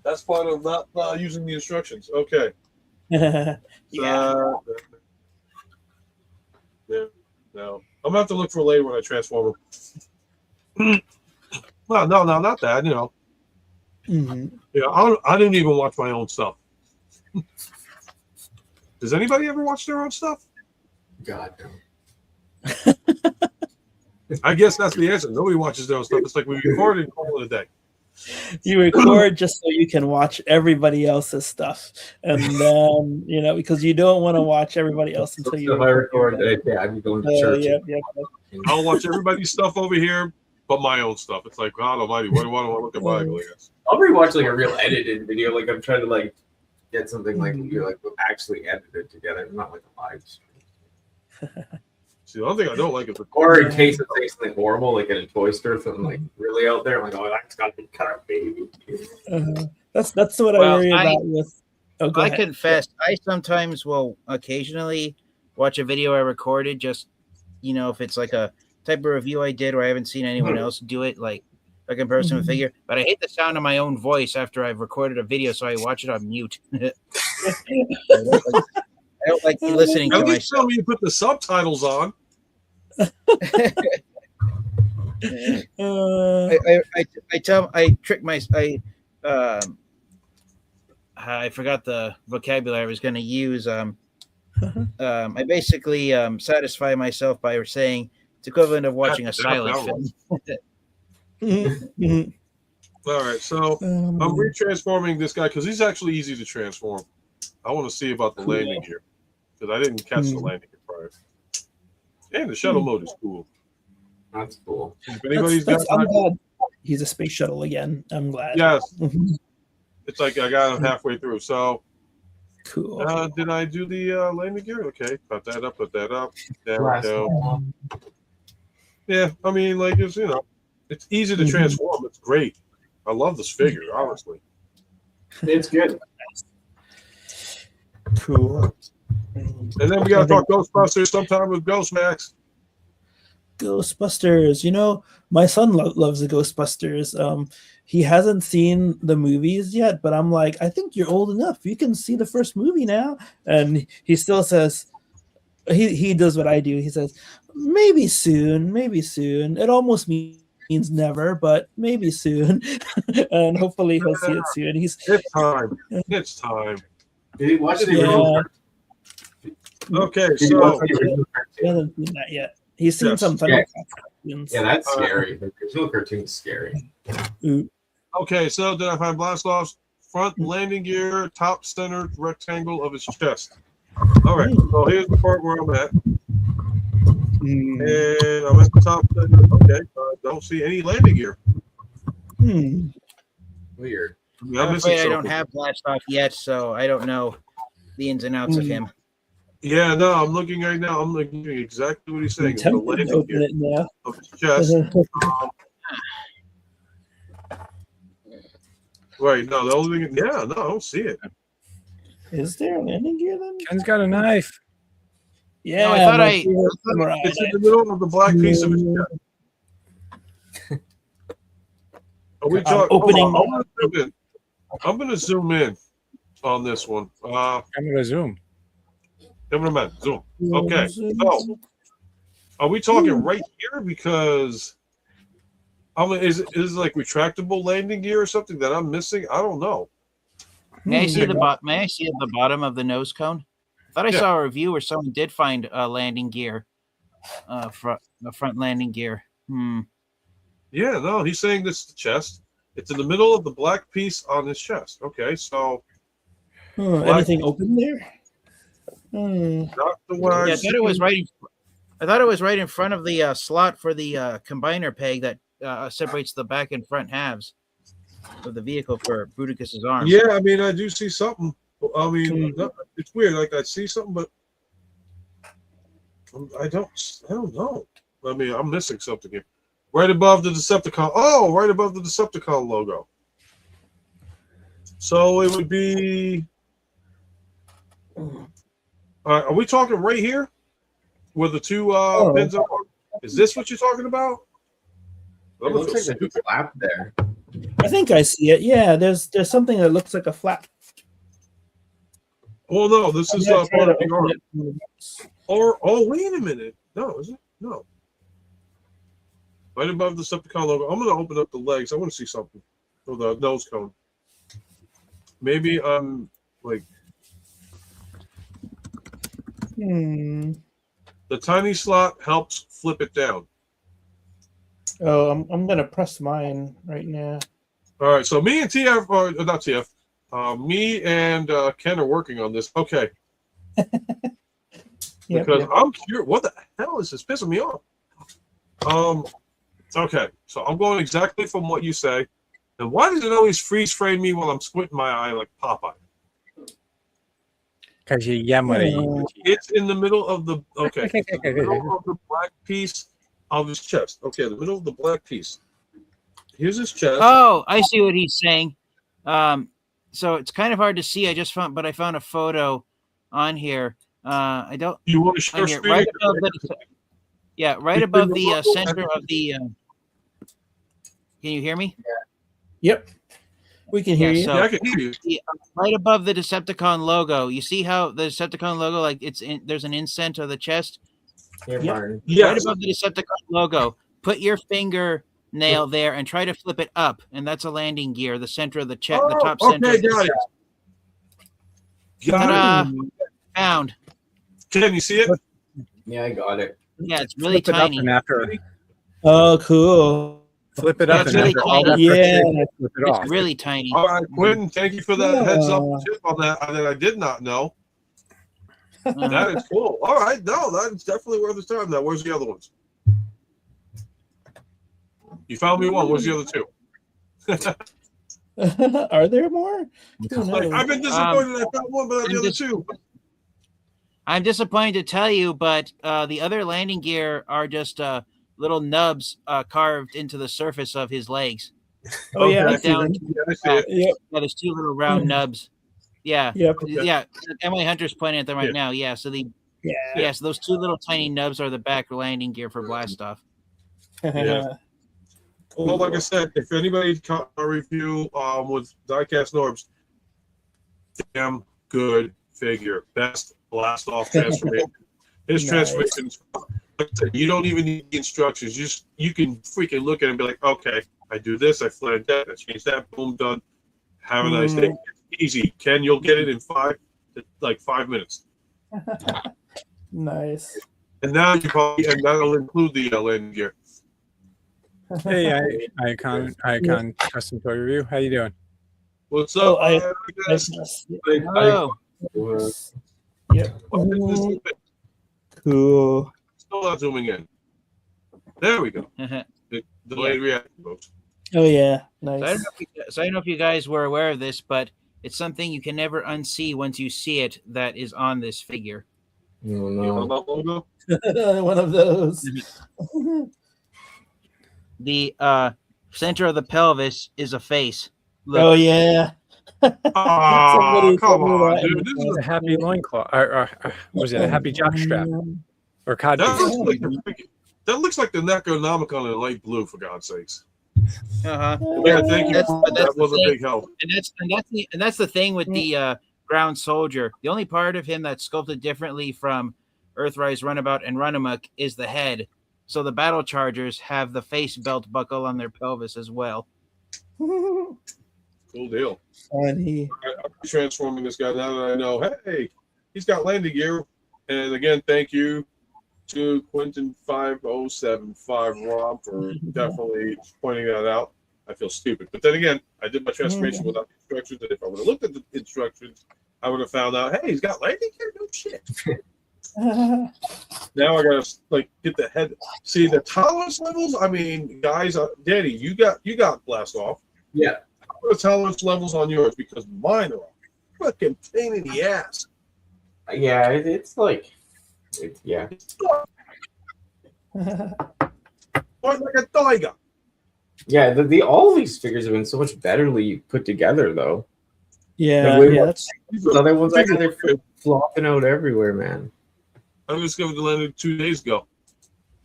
S3: That's part of not using the instructions. Okay.
S1: Yeah.
S3: Yeah. No. I'm gonna have to look for later when I transform him. Well, no, not that. You know.
S1: Mhm.
S3: Yeah, I didn't even watch my own stuff. Does anybody ever watch their own stuff?
S2: God no.
S3: I guess that's the answer. Nobody watches their own stuff. It's like we record it and call it a day.
S1: You record just so you can watch everybody else's stuff, and then because you don't want to watch everybody else until you.
S2: If I record that, yeah, I'd be going to church.
S1: Yeah.
S3: I'll watch everybody's stuff over here, but my own stuff. It's like, God Almighty, what do I want to look at Bible? I guess.
S2: I'll rewatch like a real edited video. Like I'm trying to like get something like you're like actually edited together, not like a live stream.
S3: See, the only thing I don't like is the
S2: Or in case it takes something horrible, like in a toy store, something like really out there. I'm like, oh, that's got to be cut, baby.
S1: That's what I worry about with. Oh, go
S5: I
S1: ahead.
S5: confess, I sometimes will occasionally watch a video I recorded, just if it's like a type of review I did where I haven't seen anyone else do it, like a comparison with figure. But I hate the sound of my own voice after I've recorded a video, so I watch it on mute. I don't like listening to
S3: At least tell
S5: myself.
S3: me you put the subtitles on.
S5: I forgot the vocabulary I was going to use. I basically satisfy myself by saying it's equivalent of watching a silent film.
S3: All right, so I'm retransforming this guy because he's actually easy to transform. I want to see about the landing gear because I didn't catch the landing gear prior. And the shuttle mode is cool.
S2: That's cool.
S3: If anybody's
S1: I'm glad he's a space shuttle again. I'm glad.
S3: Yes. It's like I got him halfway through. So
S1: Cool.
S3: did I do the landing gear? Okay, put that up, down. Yeah, I mean, like it's it's easy to transform. It's great. I love this figure, honestly.
S2: It's good.
S1: Cool.
S3: And then we gotta talk Ghostbusters sometime with Ghost Max.
S1: Ghostbusters. My son loves the Ghostbusters. He hasn't seen the movies yet, but I'm like, I think you're old enough. You can see the first movie now. And he still says, he does what I do. He says, maybe soon. It almost means never, but maybe soon. And hopefully he'll see it soon.
S3: It's time. It's time.
S2: Did he watch the original?
S3: Okay,
S2: Did he
S3: so
S2: watch the original
S1: He
S2: cartoon?
S1: hasn't seen that yet. He's seen
S3: Yes.
S1: some Thundercats cartoons.
S2: Yeah, that's scary. The original cartoon's scary.
S3: okay, so did I find Blastoff's front landing gear, top center rectangle of his chest? All right, so here's the part where I'm at. And I'm at the top center. Okay, don't see any landing gear.
S2: Weird.
S3: I'm missing
S5: I don't
S3: something.
S5: have Blastoff yet, so I don't know the ins and outs of him.
S3: Yeah, no, I'm looking right now. I'm looking at exactly what he's saying.
S1: I'm
S3: The
S1: tempted to
S3: landing
S1: open
S3: gear
S1: it now.
S3: of his chest. Right, no, the only thing, yeah, no, I don't see it.
S1: Is there a landing gear then?
S4: Ken's got a knife.
S1: Yeah,
S5: I thought
S1: my
S5: I-
S1: favorite samurai
S3: It's in
S1: knife.
S3: the middle of the black piece of his chest. Are we talking?
S1: opening
S3: I'm going to zoom in on this one.
S4: I'm gonna zoom.
S3: Cameraman, zoom. Okay, so are we talking right here? Because is it like retractable landing gear or something that I'm missing? I don't know.
S5: May I see the May I see at the bottom of the nose cone? I thought I saw a review where someone did find a landing gear, a front landing gear.
S3: Yeah, no, he's saying this is the chest. It's in the middle of the black piece on his chest. Okay, so
S1: anything open there?
S3: not the one
S5: Yeah, I thought it was right. I thought it was right in front of the slot for the combiner peg that separates the back and front halves of the vehicle for Bruticus's arms.
S3: Yeah, I mean, I do see something. I mean, it's weird. Like I see something, but I don't know. I mean, I'm missing something here. Right above the Decepticon. Oh, right above the Decepticon logo. So it would be. Are we talking right here, where the two pins are? Is this what you're talking about?
S2: It looks like there's a flap there.
S1: I think I see it. Yeah, there's something that looks like a flap.
S3: Oh no, this is
S1: I'm gonna try
S3: part
S1: to
S3: of the
S1: open
S3: arm.
S1: it from the box.
S3: Or oh, wait a minute. No, is it? No. Right above the Decepticon logo. I'm gonna open up the legs. I want to see something. Or the nose cone. Maybe like
S1: Hmm.
S3: the tiny slot helps flip it down.
S1: Oh, I'm gonna press mine right now.
S3: All right, so me and TF, or not TF, me and Ken are working on this. Okay,
S1: Yep,
S3: because
S1: yep.
S3: I'm curious. What the hell is this pissing me off? Okay, so I'm going exactly from what you say. And why does it always freeze frame me while I'm squinting my eye like Popeye?
S4: Because you yammery.
S3: It's in the middle of the the middle of the black piece of his chest. Okay, the middle of the black piece. Here's his chest.
S5: Oh, I see what he's saying. So it's kind of hard to see. I found a photo on here. I don't.
S3: You want to share
S5: On here,
S3: screen?
S5: right above right above the center of the. Can you hear me?
S1: Yep. We can hear
S5: Yeah,
S1: you.
S5: so-
S3: Yeah, I can hear you.
S5: Right above the Decepticon logo. You see how the Decepticon logo, like there's an incent of the chest.
S2: Here,
S1: Yep.
S2: Martin.
S3: Yes.
S5: Right above the Decepticon logo. Put your finger nail there and try to flip it up, and that's a landing gear. The center of the chest, the top center.
S3: Okay,
S5: of the
S3: got it.
S5: chest.
S3: Got it.
S5: Ta-da! Found.
S3: Can you see it?
S2: Yeah, I got it.
S5: Yeah, it's really
S4: Flip it up
S5: tiny.
S4: and after
S1: Oh, cool.
S4: flip it up
S5: That's
S4: and
S5: really
S4: after all
S5: tiny.
S4: that
S1: Yeah.
S4: friction, flip it off.
S5: It's really tiny.
S3: All right, Quentin, thank you for that heads up
S1: Yeah.
S3: tip on that I did not know.
S5: Uh,
S3: That is cool. All right, no, that's definitely worth his time. Now, where's the other ones? You found me one. Where's the other two?
S1: Are there more? Who
S3: Like,
S1: knows?
S3: I've been disappointed. I found one, but not the
S5: I'm
S3: other
S5: just-
S3: two.
S5: I'm disappointed to tell you, but the other landing gear are just little nubs carved into the surface of his legs.
S1: Oh yeah, I
S3: Okay.
S1: see
S5: Down
S1: them.
S5: to
S3: Yeah, I see it.
S1: Yep,
S5: Yeah, there's two little round nubs. Yeah.
S1: yep.
S5: Yeah. Emily Hunter's pointing at them right
S3: Yeah.
S5: now. Yeah. So
S1: Yeah.
S5: so those two little tiny nubs are the back landing gear for blast off.
S3: Yeah. Well, like I said, if anybody caught our review with Diecast Norbs, damn good figure. Best blast off transformation. His
S1: Nice.
S3: transformations, like I said, you don't even need the instructions. You can freaking look at it and be like, okay, I do this, I flare that, I change that, boom, done. Have a nice day. It's easy. Ken, you'll get it in 5 minutes.
S1: Nice.
S3: And now you probably, and that'll include the landing gear.
S4: Hey, Icon Custom Toy Review. How you doing?
S3: What's
S1: Oh,
S3: up?
S1: Nice.
S5: Oh,
S1: Yep.
S3: Still
S1: Cool.
S3: not zooming in. There we go. The delayed reaction, folks.
S1: Oh yeah,
S5: So I
S1: nice.
S5: don't know if you guys were aware of this, but it's something you can never unsee once you see it that is on this figure.
S2: Oh,
S3: You know
S2: no.
S3: that logo?
S1: One of those.
S5: The center of the pelvis is a face. Look,
S1: Oh yeah.
S3: Ah,
S1: Somebody
S3: come
S1: told me
S3: on,
S1: that.
S3: dude. This
S4: It's
S3: is
S4: a happy loincloth. What was it? A happy jock strap or cod
S3: that
S4: piece?
S3: looks like that looks like the Necronomicon in light blue, for God's sakes.
S5: uh-huh.
S3: Yeah, thank you.
S5: That's
S3: That was
S5: the
S3: a
S5: thing.
S3: big help.
S5: And that's the thing with the ground soldier. The only part of him that's sculpted differently from Earthrise, Runabout, and Runamuck is the head. So the battle chargers have the face belt buckle on their pelvis as well.
S3: Cool deal.
S1: Funny.
S3: I'm transforming this guy now that I know, hey, he's got landing gear. And again, thank you to Quentin 5075 Rom for definitely pointing that out. I feel stupid. But then again, I did my transformation without the instructions. And if I would have looked at the instructions, I would have found out, hey, he's got landing gear? No shit. Now I gotta get the head. See the tolerance levels. I mean, guys, Danny, you got blast off.
S2: Yeah.
S3: What are the tolerance levels on yours? Because mine are a fucking pain in the ass.
S2: Yeah, it's like, yeah.
S3: Like a tiger.
S2: Yeah, all these figures have been so much betterly put together, though.
S1: Yeah,
S2: The way
S1: yeah.
S2: The other ones, I they're flopping out everywhere, man.
S3: I discovered the landing 2 days ago.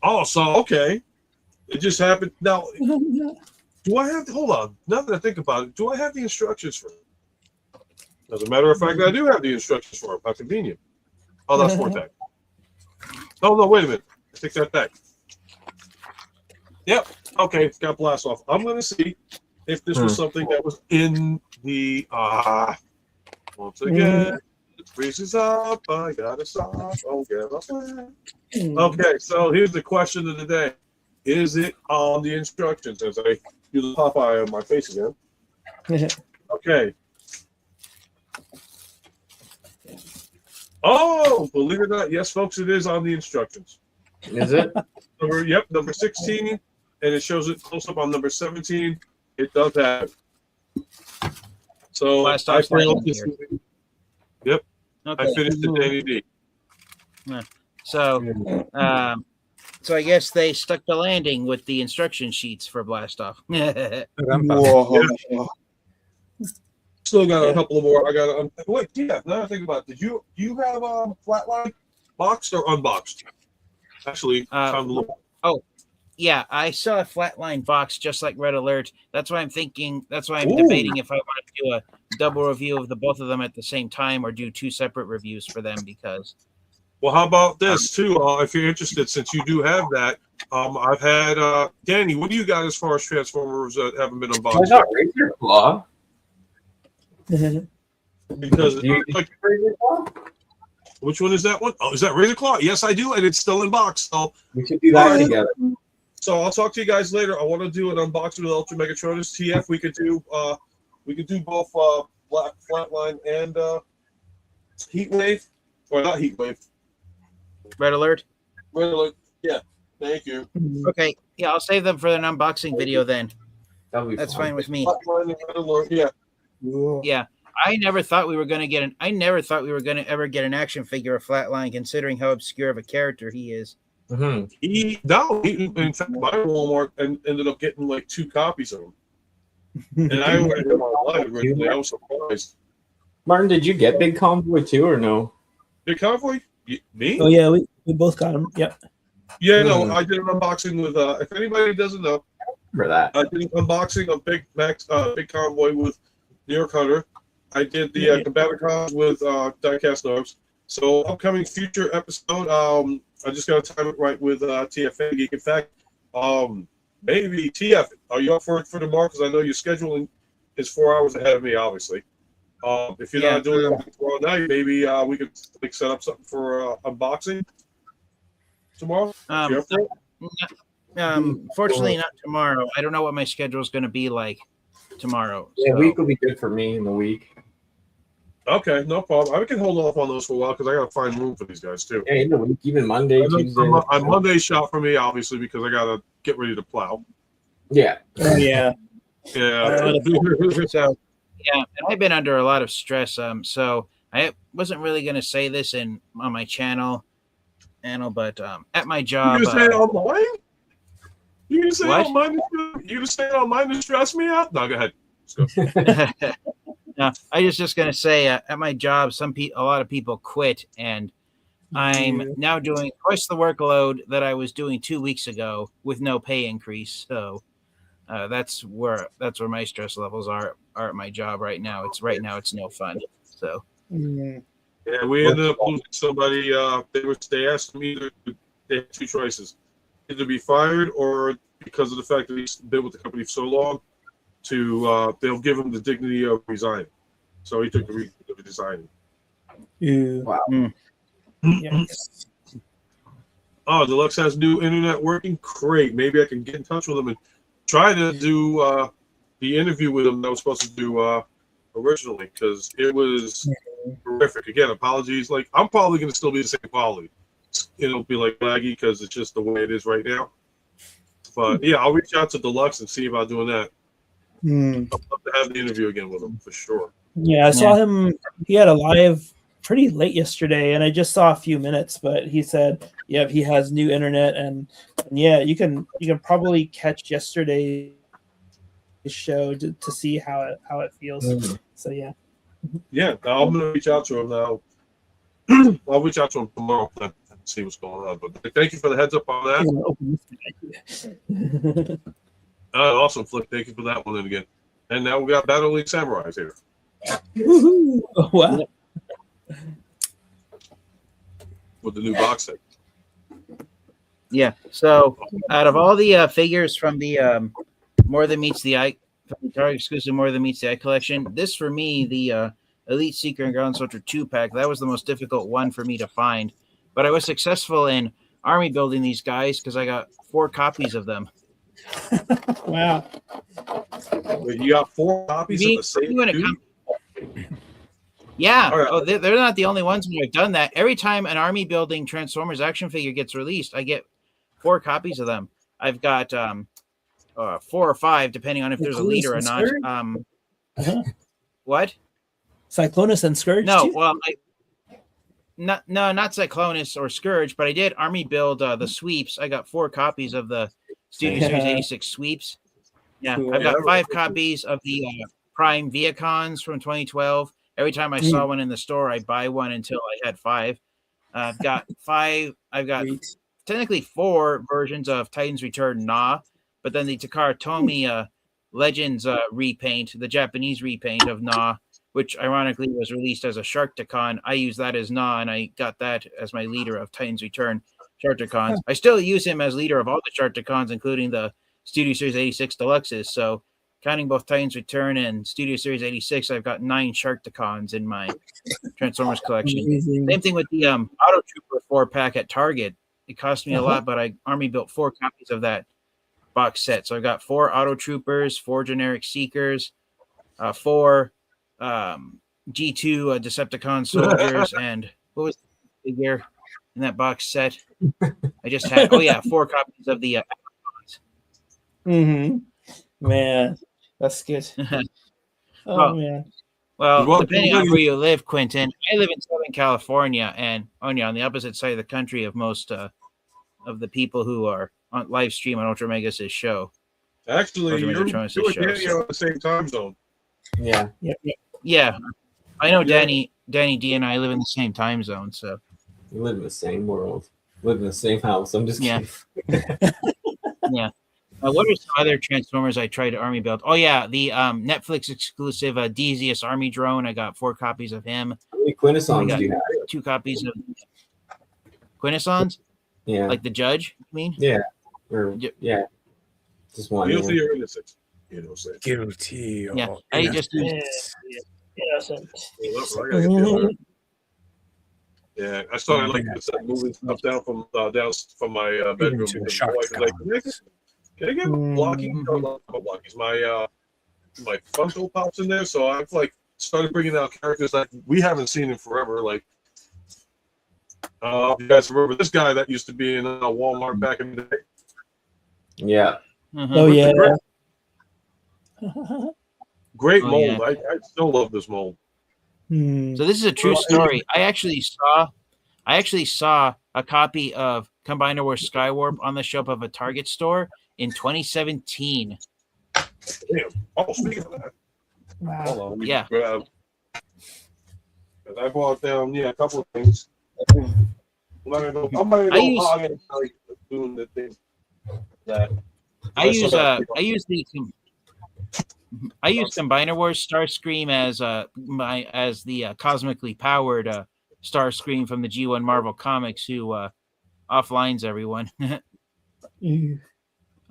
S3: Oh, so okay, it just happened. Now, do I have? Hold on. Now that I think about it, do I have the instructions for it? As a matter of fact, I do have the instructions for it. How convenient. Oh, that's Vortex. Oh, no, wait a minute. I take that back. Yep. Okay, got blast off. I'm going to see if this was something that was in the... once again, it freezes up. I got to stop. Oh, get up there. Okay, so here's the question of the day. Is it on the instructions? As I do the Popeye on my face again. Okay. Oh, believe it or not, yes, folks, it is on the instructions.
S2: Is it?
S3: Number 16, and it shows it close up on number 17. It does have it. So
S5: Last
S3: I
S5: off line
S3: failed this.
S5: here.
S3: Yep,
S5: Okay.
S3: I finished the Danny D.
S5: So, so I guess they stuck the landing with the instruction sheets for blast off.
S3: Whoa. Still got a couple more. I got wait. Yeah. Now I think about it. Did you have Flatline boxed or unboxed? Actually, time to look.
S5: Yeah, I saw a flatline box just like Red Alert. That's why I'm thinking. That's why I'm debating if I want to do a double review of the both of them at the same time or do two separate reviews for them because.
S3: Well, how about this too? If you're interested, since you do have that, I've had Danny. What do you got as far as Transformers that haven't been unboxed?
S2: I got Razor Claw.
S3: Because which one is that one? Oh, is that Razor Claw? Yes, I do, and it's still in box. So
S2: we should do that together.
S3: So I'll talk to you guys later. I want to do an unboxing with Ultra Megatronus TF. We could do both Flatline and Heatwave, or not Heatwave.
S5: Red Alert.
S3: Red Alert. Yeah. Thank you.
S5: Okay. Yeah, I'll save them for an unboxing video then.
S2: That's
S5: fine with me.
S3: Flatline and Red Alert. Yeah.
S5: Yeah. I never thought we were going to ever get an action figure of Flatline, considering how obscure of a character he is.
S3: Mm-hmm. In fact, my Walmart ended up getting like 2 copies of him, and I ordered them online originally. I was surprised.
S2: Martin, did you get Big Convoy too, or no?
S3: Big Convoy? Me?
S1: Oh yeah, we both got them. Yep.
S3: Yeah, no, I did an unboxing with. If anybody doesn't know,
S2: Remember that?
S3: I did an unboxing of Big Convoy with New York Hunter. I did the Combaticons with Diecast Nerves. So upcoming future episode, I just got to time it right with TF Geek. In fact, maybe TF, are you up for it for tomorrow? Because I know your scheduling is 4 hours ahead of me, obviously. If you're not doing it tomorrow night, maybe we could set up something for unboxing tomorrow.
S5: Fortunately, not tomorrow. I don't know what my schedule is going to be like tomorrow.
S2: Yeah, week will be good for me in the week.
S3: Okay, no problem. I can hold off on those for a while because I got to find room for these guys too.
S2: Yeah, in the week, even Monday, Tuesday.
S3: On Monday shot for me, obviously, because I got to get ready to plow.
S2: Yeah.
S1: Yeah.
S3: Yeah.
S5: So, yeah, and I've been under a lot of stress. So I wasn't really going to say this on my channel, but at my job.
S3: You gonna say it online? You gonna say
S5: what?
S3: it online? You gonna say it online to stress me out? No, go ahead. Let's go.
S5: No, I was just going to say at my job, a lot of people quit, and I'm now doing twice the workload that I was doing 2 weeks ago with no pay increase. So that's where my stress levels are at my job right now. It's no fun. So
S3: yeah, we ended up losing somebody. They asked me they had 2 choices: either be fired or, because of the fact that he's been with the company for so long, they'll give him the dignity of resigning. So he took the reason of resigning.
S1: Yeah.
S2: Wow.
S1: Yes.
S3: Oh, Deluxe has new internet working. Great. Maybe I can get in touch with him and try to do the interview with him that I was supposed to do originally, because it was horrific. Again, apologies. Like, I'm probably going to still be the same quality. It'll be like laggy because it's just the way it is right now. But yeah, I'll reach out to Deluxe and see about doing that. I'd love to have the interview again with him for sure.
S1: Yeah, I saw him. He had a live pretty late yesterday, and I just saw a few minutes. But he said, "Yeah, he has new internet, and yeah, you can probably catch yesterday's show to see how it feels." So yeah.
S3: Yeah, I'm gonna reach out to him now. I'll reach out to him tomorrow and see what's going on. But thank you for the heads up on that. Awesome, Flick. Thank you for that one then again. And now we got Battle League Samurais here.
S1: Woohoo. Oh, wow.
S3: with the new box set.
S5: Yeah. So out of all the figures from the More Than Meets the Eye, from the Target exclusive More Than Meets the Eye collection, this for me, the Elite Seeker and Ground Soldier 2-pack, that was the most difficult one for me to find. But I was successful in army building these guys because I got 4 copies of them.
S1: Wow.
S3: Wait, you got 4 copies of the same dude?
S5: Yeah.
S3: Right.
S5: Oh, they're not the only ones who have done that. Every time an army building Transformers action figure gets released, I get 4 copies of them. I've got 4 or 5, depending on if there's a leader or not. What?
S1: Cyclonus and Scourge?
S5: No,
S1: too?
S5: well, not Cyclonus or Scourge, but I did army build the sweeps. I got 4 copies of the Studio Series 86 sweeps. Yeah,
S1: Cool.
S5: I've got 5 copies of the Prime Viacons from 2012. Every time I saw one in the store, I buy one until I had 5. I've got 5. I've got technically 4 versions of Titan's Return Na, but then the Takara Tomy Legends repaint, the Japanese repaint of Na, which ironically was released as a Sharkticon. I use that as Na, and I got that as my leader of Titan's Return Sharkticons. I still use him as leader of all the Sharkticons, including the Studio Series 86 Deluxes. So counting both Titan's Return and Studio Series 86, I've got 9 Sharkticons in my Transformers collection.
S1: Amazing.
S5: Same thing with the Auto Trooper 4-pack at Target. It cost me a lot, but I army built 4 copies of that box set. So I got 4 Auto Troopers, 4 generic Seekers, 4 G2 Decepticon soldiers, and what was the figure in that box set? I just had 4 copies of the
S1: Man, that's good. Man.
S5: Well, depending on where you live, Quentin, I live in Southern California, and on the opposite side of the country of most of the people who are on live stream on Ultra Megas' show.
S3: Actually, you're on the same time zone.
S2: Yeah.
S5: Yeah. I know Danny D and I live in the same time zone, so
S2: We live in the same world. Live in the same house. I'm just kidding.
S5: Yeah. What are some other Transformers I tried to army build? Oh yeah, the Netflix exclusive Dezius Army Drone. I got 4 copies of him.
S2: How many Quintessons do you have?
S5: 2 copies of Quintessons?
S2: Yeah.
S5: Like the Judge, you mean?
S2: Yeah. Yeah. Just one.
S3: Guilty or innocent?
S4: Guilty.
S5: Yeah. I just
S1: Innocent.
S3: Yeah, I started like moving stuff down from my bedroom.
S4: To
S3: My
S4: shark
S3: wife was like, can I get blocking? No, not blockies. My Funko Pops in there, so I've like started bringing out characters that we haven't seen in forever. Like, you guys remember this guy that used to be in Walmart back in the day?
S2: Yeah.
S1: Oh yeah.
S3: Great mold. I still love this mold.
S5: So this is a true story. I actually saw a copy of Combiner Wars Skywarp on the shelf of a Target store in 2017.
S3: Damn. Oh, speaking of that.
S1: Wow.
S3: Hold on.
S5: Yeah.
S3: I bought down a couple of things. I'm not gonna go doing the thing that
S5: I use Combiner Wars Starscream as the cosmically powered Starscream from the G1 Marvel Comics who offlines everyone.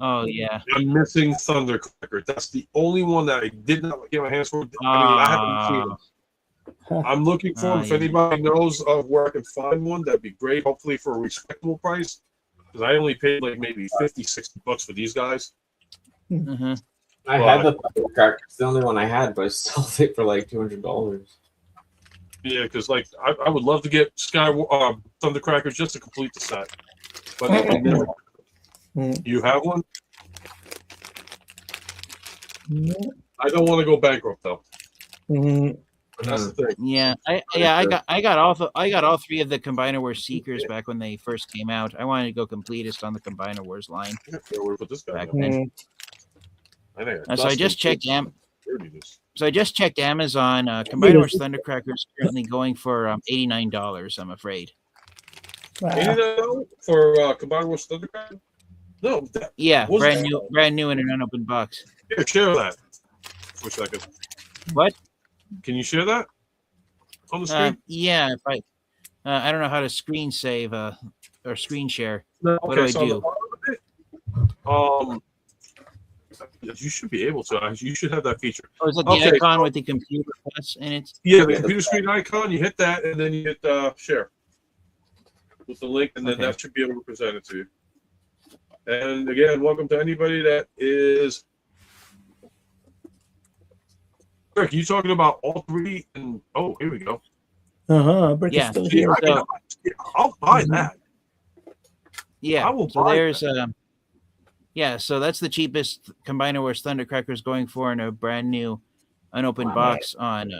S5: Oh yeah.
S3: I'm missing Thundercracker. That's the only one that I did not get my hands for. I haven't seen it. I'm looking for if anybody knows of where I can find one, that'd be great. Hopefully for a respectable price. Because I only paid like maybe $50-$60 for these guys.
S2: I had the Thundercracker. It's the only one I had, but I sold it for like $200.
S3: Yeah, because like I would love to get Thundercracker just to complete the set. But I never. You have one? I don't want to go bankrupt though. But that's the thing.
S5: Yeah, I got all 3 of the Combiner Wars Seekers back when they first came out. I wanted to go completist on the Combiner Wars line.
S3: Put this guy
S5: back then. So I just checked Amazon. Combiner Wars Thundercracker is currently going for $89. I'm afraid.
S1: Wow.
S3: $89 for Combiner Wars Thundercracker? No.
S5: Yeah, brand new in an unopened box.
S3: Yeah, share that for a second.
S5: What?
S3: Can you share that on the screen?
S5: Yeah, if I don't know how to screen save or screen share.
S3: No,
S5: What do I
S3: so on the
S5: do?
S3: bottom of it, you should be able to. You should have that feature.
S5: Oh, is that the
S3: Okay,
S5: icon
S3: so-
S5: with the computer plus in it?
S3: Yeah, the computer screen icon. You hit that, and then you hit share with the link, and then
S5: Okay.
S3: that should be able to present it to you. And again, welcome to anybody that is. Rick, you talking about all three? And oh, here we go.
S1: Brick
S5: Yeah.
S1: is still
S3: See,
S1: here.
S3: I'll buy that.
S5: Yeah.
S3: I will
S5: So
S3: buy
S5: there's so that's the cheapest Combiner Wars Thundercracker's going for in a brand new unopened box on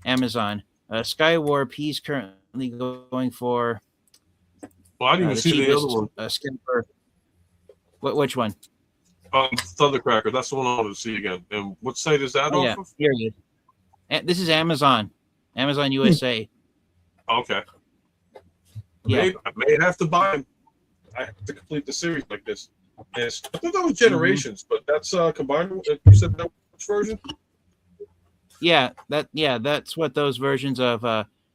S5: Amazon. Skywarp, he's currently going for
S3: Well, I didn't even
S5: the
S3: see the
S5: cheapest
S3: other one.
S5: Skimper. Which one?
S3: Thundercracker. That's the one I wanted to see again. And what site is that
S5: Oh,
S3: off
S5: yeah,
S3: of?
S5: period. This is Amazon USA.
S3: Okay.
S5: Yeah.
S3: I may have to buy them. I have to complete the series like this. Yes. I thought that was Generations, but that's combined. You said that which version?
S5: That's what those versions of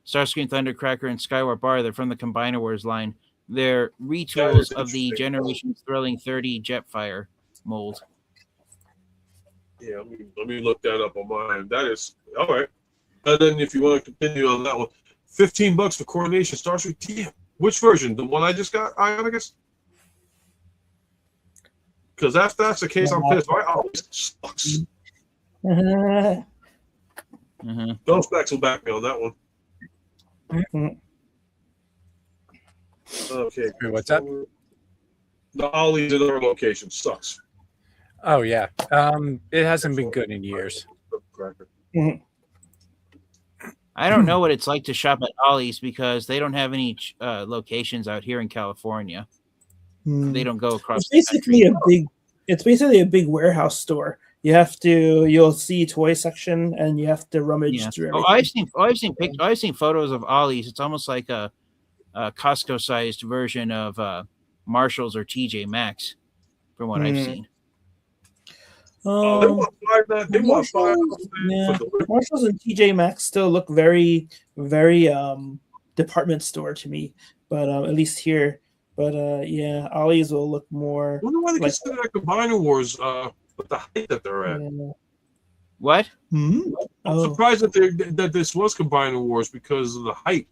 S5: Starscream, Thundercracker, and Skywarp are. They're from the Combiner Wars line. They're retools of the
S3: interesting.
S5: Generations Thrilling 30 Jetfire mold.
S3: Yeah, let me look that up on mine. That is all right. And then if you want to continue on that one, $15 for Coronation Starscream. Damn. Which version? The one I just got? I guess. Because that's the case, I'm pissed. I always sucks. Those specs will back me on that one. Okay.
S4: Wait, what's that?
S3: The Ollie's in our location sucks.
S4: Oh yeah. It hasn't been good in years.
S5: I don't know what it's like to shop at Ollie's because they don't have any locations out here in California. They don't go across.
S1: It's basically a big warehouse store. You'll see toy section and you have to rummage through everything.
S5: I've seen photos of Ollie's. It's almost like a Costco-sized version of Marshalls or TJ Maxx, from what I've seen.
S3: They want
S1: Marshalls and TJ Maxx still look very, very department store to me, but at least here. But Ollie's will look more.
S3: I wonder why they consider that Combiner Wars with the height that they're at.
S5: What?
S3: I'm surprised that this was Combiner Wars because of the height.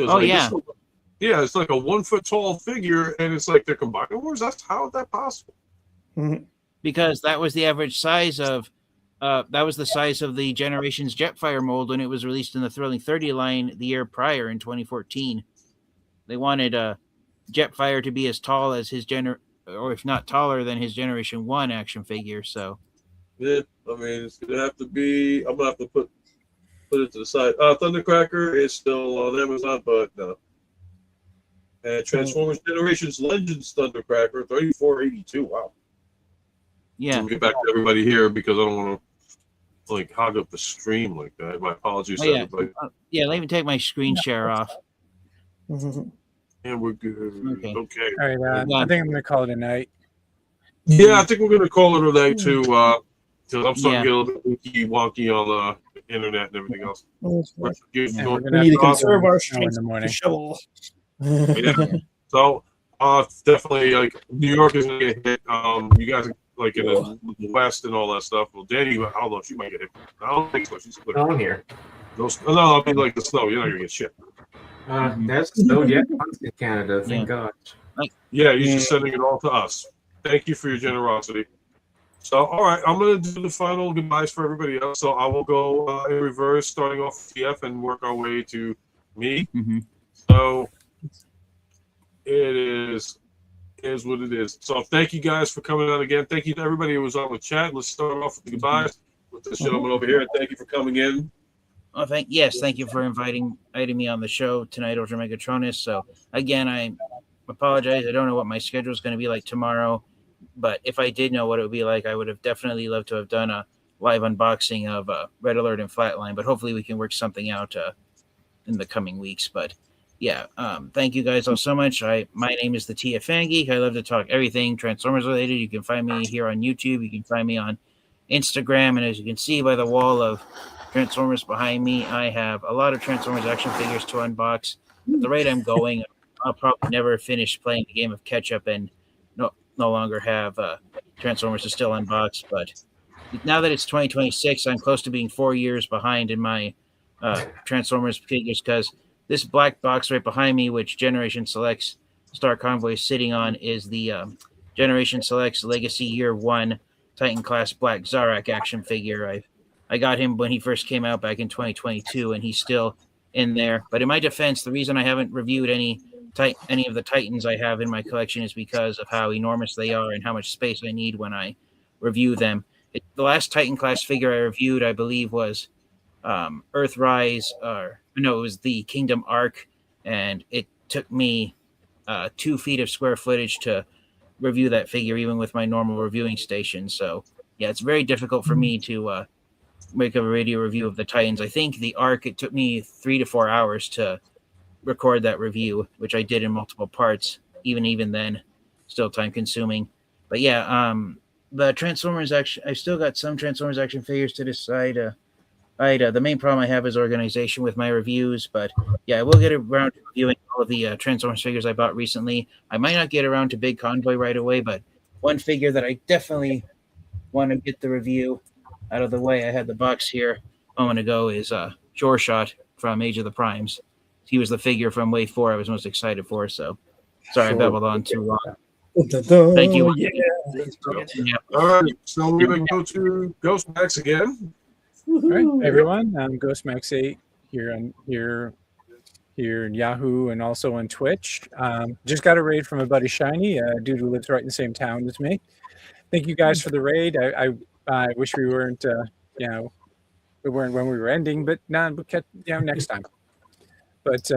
S5: Oh, yeah.
S3: It's like a 1 foot tall figure, and it's like they're Combiner Wars. How is that possible?
S5: Because that was the average size of the Generations Jetfire mold when it was released in the Thrilling 30 line the year prior in 2014. They wanted Jetfire to be as tall as his or if not taller than his Generation 1 action figure. So
S3: yeah, I mean it's gonna have to be. I'm gonna have to put it to the side. Thundercracker is still on Amazon, but no. And Transformers Generations Legends Thundercracker 3482. Wow.
S5: yeah.
S3: So we'll get back to everybody here because I don't want to hog up the stream like that. My apologies to everybody.
S5: Let me take my screen share off.
S3: And we're good. Okay.
S4: All right. I think I'm gonna call it a night.
S3: Yeah, I think we're gonna call it a day too. Because I'm starting to get a little bit wonky on the internet and everything else.
S1: We
S4: gonna
S1: need to conserve our
S4: in
S1: strength
S4: the morning.
S1: to shovel.
S3: So definitely New York is gonna get hit. You guys are in the West and all that stuff. Well, Danny, I don't know if she might get hit. I don't think so. She's clear.
S2: No one here.
S3: No, I mean the snow. You're not gonna get shit.
S2: That's snow yet in Canada. Thank God.
S3: Yeah, you're just sending it all to us. Thank you for your generosity. So, all right, I'm going to do the final goodbyes for everybody else. So I will go in reverse, starting off with TF and work our way to me. So it is what it is. So thank you guys for coming on again. Thank you to everybody who was on the chat. Let's start off with the goodbyes with this gentleman over here. And thank you for coming in.
S5: Oh, thank you for inviting me on the show tonight, Ultra Megatronus. So again, I apologize. I don't know what my schedule is going to be like tomorrow, but if I did know what it would be like, I would have definitely loved to have done a live unboxing of Red Alert and Flatline. But hopefully, we can work something out in the coming weeks. But yeah, thank you guys all so much. My name is the TF Fan Geek. I love to talk everything Transformers related. You can find me here on YouTube. You can find me on Instagram, and as you can see by the wall of Transformers behind me, I have a lot of Transformers action figures to unbox. At the rate I'm going, I'll probably never finish playing the game of catch up and no longer have Transformers to still unbox. But now that it's 2026, I'm close to being 4 years behind in my Transformers figures, because this black box right behind me, which Generation Selects Star Convoy is sitting on, is the Generation Selects Legacy Year 1 Titan Class Black Zarak action figure. I got him when he first came out back in 2022, and he's still in there. But in my defense, the reason I haven't reviewed any of the Titans I have in my collection is because of how enormous they are and how much space I need when I review them. The last Titan class figure I reviewed, I believe, was Earthrise, it was the Kingdom Arc, and it took me 2 feet of square footage to review that figure, even with my normal reviewing station. So yeah, it's very difficult for me to make a radio review of the Titans. I think the Arc, it took me 3 to 4 hours to record that review, which I did in multiple parts. Even then, still time consuming. But yeah, the Transformers action, I've still got some Transformers action figures to decide. The main problem I have is organization with my reviews, but yeah, I will get around to reviewing all of the Transformers figures I bought recently. I might not get around to Big Convoy right away, but one figure that I definitely want to get the review out of the way, I had the box here a moment ago, is Sure Shot from Age of the Primes. He was the figure from Wave 4 I was most excited for, so sorry I babbled on too long. Thank you.
S3: Yeah. All right, so we're going to go to Ghost Max again.
S4: All right, everyone. I'm Ghost Max 8 here in Yahoo and also on Twitch. Just got a raid from a buddy Shiny, a dude who lives right in the same town as me. Thank you guys for the raid. I wish we weren't, we weren't when we were ending, but we'll catch next time. But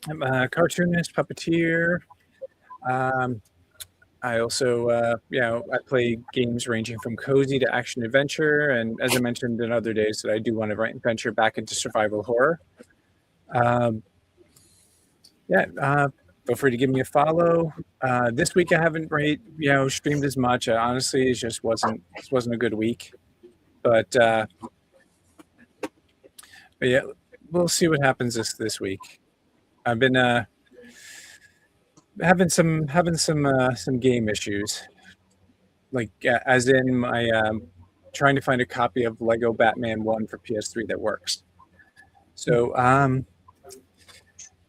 S4: I'm a cartoonist, puppeteer. I also, I play games ranging from cozy to action adventure, and as I mentioned in other days, that I do want to venture back into survival horror. Feel free to give me a follow. This week I haven't streamed as much. Honestly, it wasn't a good week, but yeah, we'll see what happens this week. I've been having some game issues, like as in my trying to find a copy of Lego Batman 1 for PS3 that works. So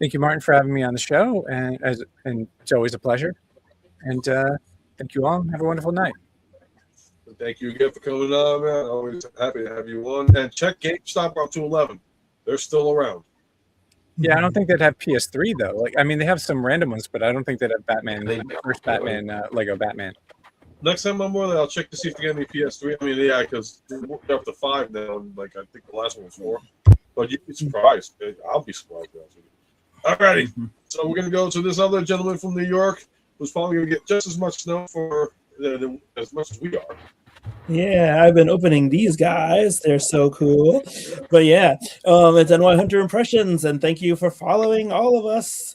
S4: thank you, Martin, for having me on the show, and it's always a pleasure. And thank you all. Have a wonderful night.
S3: Thank you again for coming on, man. Always happy to have you on. And check GameStop out to 11. They're still around.
S4: Yeah, I don't think they'd have PS3 though. They have some random ones, but I don't think they'd have Batman. First Batman, Lego Batman.
S3: Next time I'm there, I'll check to see if they get any PS3. I mean, yeah, because they're up to 5 now, and I think the last one was 4. But you'd be surprised. I'll be surprised. Alrighty, so we're gonna go to this other gentleman from New York who's probably gonna get just as much snow for as much as we are.
S1: Yeah, I've been opening these guys. They're so cool. But yeah, it's NY Hunter Impressions, and thank you for following all of us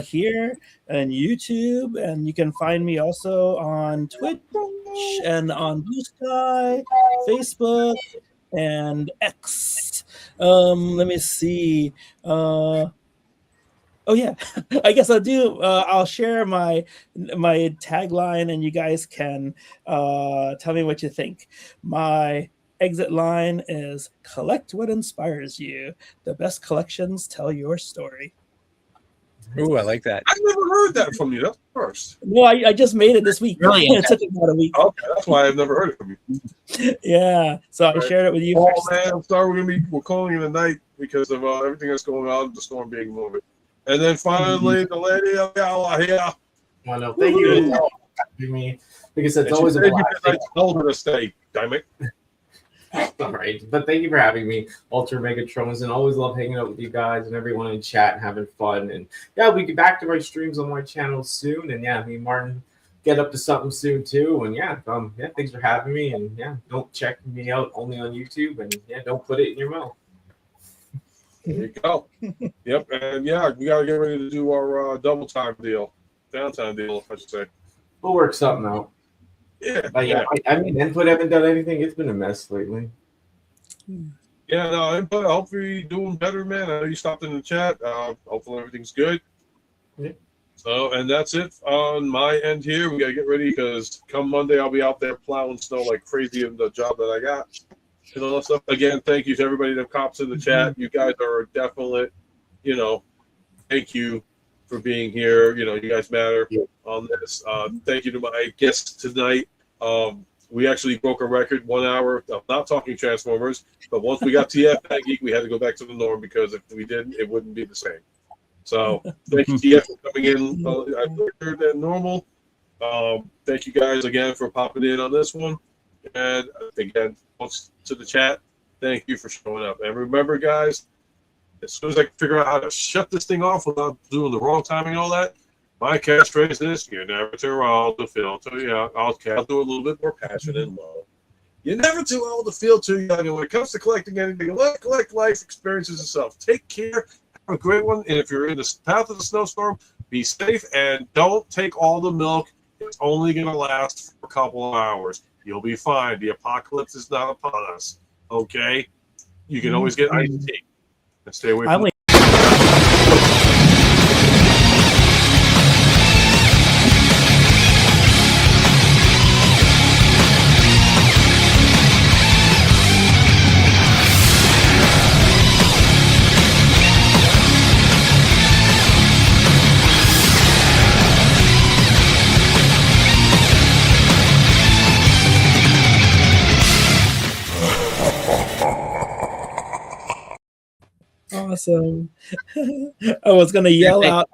S1: here and YouTube. And you can find me also on Twitch and on Blue Sky, Facebook, and X. Let me see. Oh yeah, I guess I'll do. I'll share my tagline, and you guys can tell me what you think. My exit line is: "Collect what inspires you. The best collections tell your story."
S4: Ooh, I like that.
S3: I've never heard that from you. That's first.
S1: Well, I just made it this week.
S5: Really?
S1: It took about a week.
S3: Okay, that's why I've never heard it from you.
S1: Yeah, so I shared it with you.
S3: Oh
S1: first.
S3: man, I'm sorry. We're calling you tonight because of everything that's going on, the storm being moved. And then finally, the lady of Yalla here.
S2: Well, no, thank you for having me. Like I said, it's always a blast.
S3: I told her to stay, damn it.
S2: All right, but thank you for having me, Ultra Megatronus, and always love hanging out with you guys and everyone in chat and having fun. And yeah, we get back to my streams on my channel soon. And yeah, me and Martin get up to something soon too. And yeah, thanks for having me. And yeah, don't check me out only on YouTube. And yeah, don't put it in your mouth.
S3: There you go. Yep, and yeah, we gotta get ready to do our downtime deal, I should say.
S2: We'll work something out.
S3: Yeah.
S2: But yeah, I mean, Input haven't done anything. It's been a mess lately.
S3: Yeah, no, Input, hopefully you're doing better, man. I know you stopped in the chat. Hopefully everything's good.
S2: Yeah.
S3: So, and that's it on my end here. We got to get ready because come Monday, I'll be out there plowing snow like crazy in the job that I got. And all that stuff. Again, thank you to everybody that cops in the chat. You guys are a definite, thank you for being here. You guys matter on this. Thank you to my guests tonight. We actually broke a record, 1 hour of not talking Transformers. But once we got TF and Geek, we had to go back to the norm because if we didn't, it wouldn't be the same. So thank you, TF, for coming in quicker than normal. Thank you guys again for popping in on this one. And again, once to the chat, thank you for showing up. And remember, guys, as soon as I can figure out how to shut this thing off without doing the wrong timing and all that, my catchphrase is, you never too old to feel too young. I'll do it a little bit more passionate and low. You're never too old to feel too young. And when it comes to collecting anything, collect life experiences yourself. Take care. Have a great one. And if you're in the path of the snowstorm, be safe and don't take all the milk. It's only going to last for a couple of hours. You'll be fine. The apocalypse is not upon us. Okay? You can always get iced tea. And stay away from
S1: Awesome. I was gonna yell out.